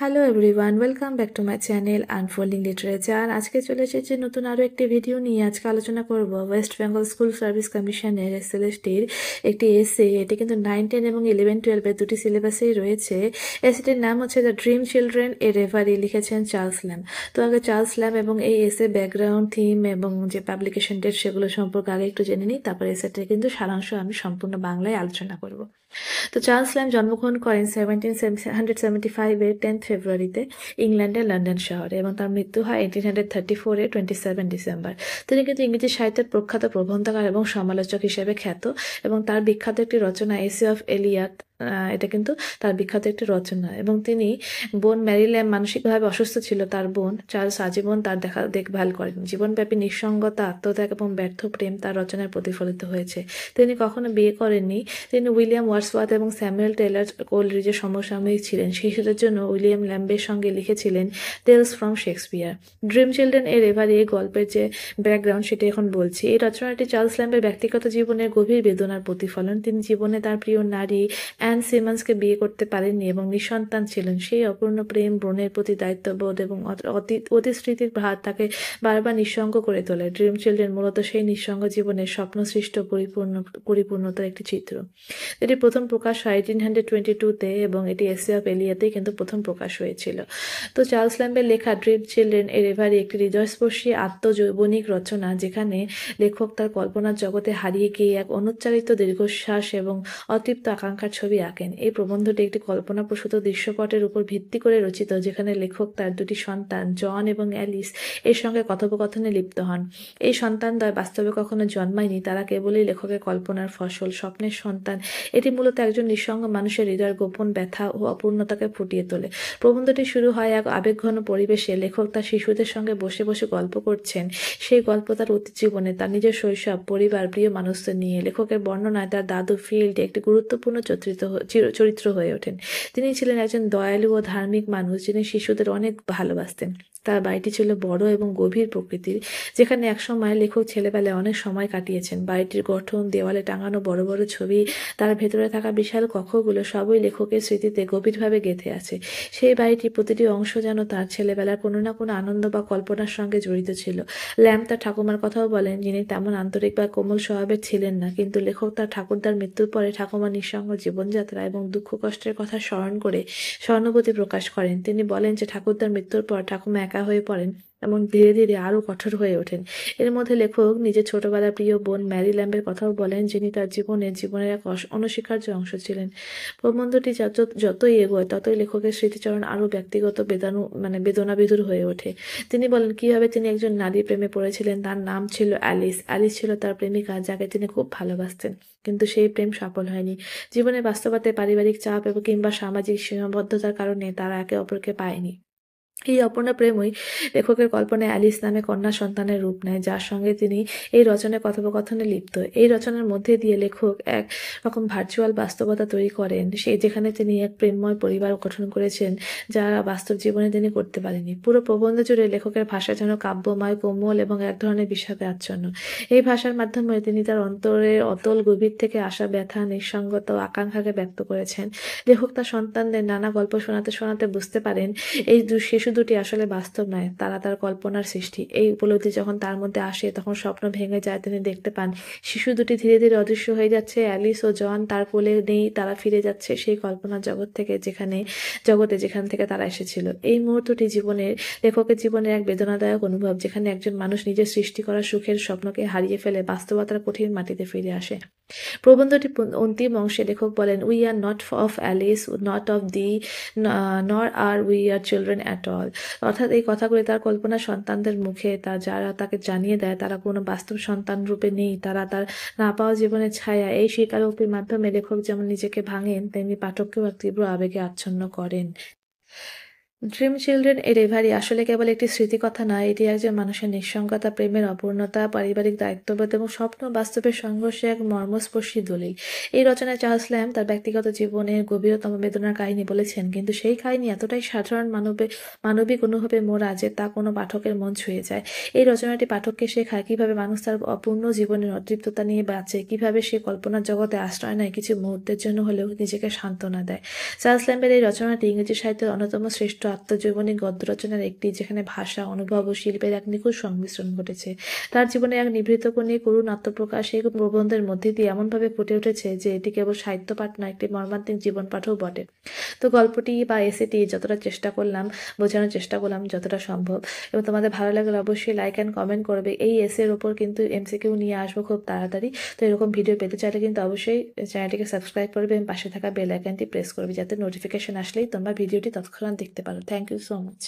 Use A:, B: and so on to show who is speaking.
A: Hello everyone, welcome back to my channel unfolding literature. আজকে চলে এসেছে নতুন আরও একটি ভিডিও নিয়ে। আজকে আলোচনা করব ওয়েস্ট বেঙ্গল স্কুল সার্ভিস কমিশনের এসএলএসটির একটি এসে। এটি কিন্তু 9, 10 এবং 11, 12 দুটি সিলেবাসেই রয়েছে। এসেটির নাম হচ্ছে the dream children A reverie, লিখেছেন চার্লস ল্যাম। তো আগে চার্লস ল্যাম এবং এই এসে ব্যাকগ্রাউন্ড, থিম এবং যে পাবলিকেশন ডেট সেগুলো সম্পর্কে আগে একটু জেনে নিই, তারপর এসেটির কিন্তু সারাংশ আমি সম্পূর্ণ বাংলায় আলোচনা করব। তো চার্লস ল্যাম জন্মগ্রহণ করেন 1775-এর 10 ফেব্রুয়ারিতে ইংল্যান্ডের লন্ডন শহরে, এবং তার মৃত্যু হয় 1834-এ 27 ডিসেম্বর। তিনি কিন্তু ইংরেজি সাহিত্যের প্রখ্যাত প্রবন্ধকার এবং সমালোচক হিসেবে খ্যাত, এবং তার বিখ্যাত একটি রচনা এসে অফ এলিয়ট, এটা কিন্তু তার বিখ্যাত একটি রচনা। এবং তিনি বোন ম্যারি ল্যাম মানসিকভাবে অসুস্থ ছিল। তার বোন চার্লস আজীবন তার দেখভাল করেন। জীবনব্যাপী নিঃসঙ্গতা, আত্মত্যাগ এবং ব্যর্থ প্রেম তার রচনায় প্রতিফলিত হয়েছে। তিনি কখনো বিয়ে করেননি। তিনি উইলিয়াম ওয়ার্ডসওয়ার্থ এবং স্যামুয়েল টেলর কোলরিজের সমসাময়িক ছিলেন। শিশুদের জন্য উইলিয়াম ল্যাম্বের সঙ্গে লিখেছিলেন Tales from Shakespeare. Dream Children এর এবারে এই গল্পের যে ব্যাকগ্রাউন্ড সেটি এখন বলছি। এই রচনাটি চার্লস ল্যাম্বের ব্যক্তিগত জীবনের গভীর বেদনার প্রতিফলন। তিনি জীবনে তার প্রিয় নারী অ্যান সিমন্সকে বিয়ে করতে পারেননি এবং নিঃসন্তান ছিলেন। সেই অপূর্ণ প্রেম, বোনের প্রতি দায়িত্ববোধ এবং অতিস্মৃতির ভার তাকে বারবার নিঃসঙ্গ করে তোলে। ড্রিম চিলড্রেন মূলত সেই নিঃসঙ্গ জীবনের স্বপ্নসৃষ্ট পরিপূর্ণতার একটি চিত্র। এটি প্রথম প্রকাশ হয় 1822-তে, এবং এটি এসে অফ এলিয়টেই কিন্তু প্রথম প্রকাশ হয়েছিল। তো চার্লস ল্যাম্বের লেখা ড্রিম চিলড্রেন এর রেভারি একটি হৃদয়স্পর্শী আত্মজৈবনিক রচনা, যেখানে লেখক তার কল্পনার জগতে হারিয়ে গিয়ে এক অনুচ্চারিত দীর্ঘশ্বাস এবং অতৃপ্ত আকাঙ্ক্ষার ছবি আঁকেন। এই প্রবন্ধটি একটি কল্পনাপ্রসূত দৃশ্যপটের উপর ভিত্তি করে রচিত, যেখানে লেখক তার দুটি সন্তান জন এবং অ্যালিস এর সঙ্গে কথোপকথনে লিপ্ত হন। এই সন্তানদ্বয় বাস্তবে কখনো জন্মায়নি, তারা কেবলই লেখকের কল্পনার ফসল, স্বপ্নের সন্তান। এটি মূলত একজন নিঃসঙ্গ মানুষের হৃদয়ের গোপন ব্যথা ও অপূর্ণতাকে ফুটিয়ে তোলে। প্রবন্ধটি শুরু হয় এক আবেগঘন পরিবেশে। লেখক তার শিশুদের সঙ্গে বসে বসে গল্প করছেন। সেই গল্প তার অতীত জীবনে, তার নিজের শৈশব, পরিবার, প্রিয় মানুষদের নিয়ে। লেখকের বর্ণনায় তার দাদু ফিল্ড একটি গুরুত্বপূর্ণ চরিত্র হয়ে ওঠেন। তিনি ছিলেন একজন দয়ালু ও ধার্মিক মানুষ, যিনি শিশুদের অনেক ভালোবাসতেন। তার বাড়িটি ছিল বড় এবং গভীর প্রকৃতির, যেখানে একসময় লেখক ছেলেবেলায় অনেক সময় কাটিয়েছেন। বাড়িটির গঠন, দেওয়ালে টাঙানো বড় বড় ছবি, তার ভেতরে থাকা বিশাল কক্ষগুলো সবই লেখকের স্মৃতিতে গভীরভাবে গেঁথে আছে। সেই বাড়িটির প্রতিটি অংশ যেন তার ছেলেবেলার কোনো না কোনো আনন্দ বা কল্পনার সঙ্গে জড়িত ছিল। ল্যাম্ব তার ঠাকুমার কথাও বলেন, যিনি তেমন আন্তরিক বা কোমল স্বভাবের ছিলেন না, কিন্তু লেখক তার ঠাকুরদার মৃত্যুর পরে ঠাকুমার নিঃসঙ্গ জীবনযাত্রা এবং দুঃখ কষ্টের কথা স্মরণ করে সহানুভূতি প্রকাশ করেন। তিনি বলেন যে ঠাকুরদার মৃত্যুর পর ঠাকুমা একা হয়ে পড়েন এবং ধীরে ধীরে আরও কঠোর হয়ে ওঠেন। এর মধ্যে লেখক নিজের ছোটবেলার প্রিয় বোন ম্যারি ল্যাম্বের কথাও বলেন, যিনি তার জীবনের এক অনস্বীকার্য অংশ ছিলেন। প্রবন্ধটি যতই এগোয় ততই লেখকের স্মৃতিচরণ আরও ব্যক্তিগত বেদনাবিধুর হয়ে ওঠে। তিনি বলেন কিভাবে তিনি একজন নারী প্রেমে পড়েছিলেন। তার নাম ছিল অ্যালিস। অ্যালিস ছিল তার প্রেমিকা, যাকে তিনি খুব ভালোবাসতেন, কিন্তু সেই প্রেম সফল হয়নি। জীবনের বাস্তবতায় পারিবারিক চাপ এবং কিংবা সামাজিক সীমাবদ্ধতার কারণে তারা একে অপরকে পায়নি। এই অপূর্ণ প্রেমই লেখকের কল্পনায় অ্যালিস নামে কন্যা সন্তানের রূপ নেয়, যার সঙ্গে তিনি এই রচনায় কথোপকথনে লিপ্ত। এই রচনার মধ্যে দিয়ে লেখক এক রকম ভার্চুয়াল বাস্তবতা তৈরি করেন, যেখানে তিনি এক প্রেমময় পরিবার গঠন করেছেন, যা বাস্তব জীবনে তিনি করতে পারেননি। পুরো প্রবন্ধ জুড়ে লেখকের ভাষা যেন কাব্যময়, কোমল এবং এক ধরনের বিষাদে আচ্ছন্ন। এই ভাষার মাধ্যমে তিনি তার অন্তরের অতল গভীর থেকে আসা ব্যথা, নিঃসঙ্গতা ও আকাঙ্ক্ষাকে ব্যক্ত করেছেন। লেখক তার সন্তানদের নানা গল্প শোনাতে শোনাতে বুঝতে পারেন এই শিশু দুটি আসলে বাস্তব নয়, তারা তার কল্পনার সৃষ্টি। এই উপলব্ধি যখন তার মধ্যে আসে, তখন স্বপ্ন ভেঙে যায়। তিনি দেখতে পান শিশু দুটি ধীরে ধীরে অদৃশ্য হয়ে যাচ্ছে। অ্যালিস ও জন তার কোলে নেই, তারা ফিরে যাচ্ছে সেই কল্পনার জগৎ থেকে, যেখান থেকে তারা এসেছিল। এই মুহূর্তটি লেখকের জীবনের এক বেদনাদায়ক অনুভব, যেখানে একজন মানুষ নিজের সৃষ্টি করা সুখের স্বপ্নকে হারিয়ে ফেলে বাস্তবতার কঠিন মাটিতে ফিরে আসে। প্রবন্ধটি অন্তিম অংশে লেখক বলেন, we are not of Alice, not of the, নর আর we our children at all. অর্থাৎ এই কথাগুলি তার কল্পনার সন্তানদের মুখে, যারা তাকে জানিয়ে দেয় তারা কোনো বাস্তব সন্তান রূপে নেই, তারা তার না পাওয়া জীবনের ছায়া। এই স্বীকারোক্তির মাধ্যমে লেখক যেমন নিজেকে ভাঙেন, তেমনি পাঠককেও এক তীব্র আবেগে আচ্ছন্ন করেন। ড্রিম চিলড্রেন এ রেভারি আসলে কেবল একটি স্মৃতিকথা নয়, এটি একজন মানুষের নিঃসঙ্গতা, প্রেমের অপূর্ণতা, পারিবারিক দায়িত্ববোধ এবং স্বপ্ন বাস্তবের সংঘর্ষে এক মর্মস্পর্শী দলিল। এই রচনায় চার্লস ল্যাম্ব তার ব্যক্তিগত জীবনের গভীরতম বেদনার কাহিনী বলেছেন, কিন্তু সেই কাহিনী এতটাই সাধারণ মানবিক অনুভবে মোড়া যে তা কোনো পাঠকের মন ছুঁয়ে যায়। এই রচনাটি পাঠককে শেখায় কিভাবে মানুষ তার অপূর্ণ জীবনের অতৃপ্ততা নিয়ে বাঁচে, কিভাবে সে কল্পনার জগতে আশ্রয় নেয়, কিছু মুহূর্তের জন্য হলেও নিজেকে সান্ত্বনা দেয়। চার্লস ল্যাম্বের এই রচনাটি ইংরেজি সাহিত্যের অন্যতম শ্রেষ্ঠ আত্মজীবনী গদ্য রচনার একটি, যেখানে ভাষা, অনুভব ও শিল্পের এক নিখুঁত সংমিশ্রণ ঘটেছে। তার জীবনে এক নিভৃত কোণে করুণ আত্মপ্রকাশ এই প্রবন্ধের মধ্যে দিয়ে এমনভাবে ফুটে উঠেছে যে এটি কেবল সাহিত্য পাঠ নয়, একটি মর্মান্তিক জীবন পাঠও বটে। তো গল্পটি বা এসেটি যতটা চেষ্টা করলাম, বোঝানোর চেষ্টা করলাম যতটা সম্ভব, এবং তোমাদের ভালো লাগলে অবশ্যই লাইক অ্যান্ড কমেন্ট করবে। এই এসের ওপর কিন্তু এমসিকিউ নিয়ে আসবো খুব তাড়াতাড়ি। তো এরকম ভিডিও পেতে চাইলে কিন্তু অবশ্যই চ্যানেলটিকে সাবস্ক্রাইব করবে এবং পাশে থাকা বেল আইকনটি প্রেস করবে, যাতে নোটিফিকেশন আসলেই তোমরা ভিডিওটি তৎক্ষণাৎ দেখতে পারো। Thank you so much.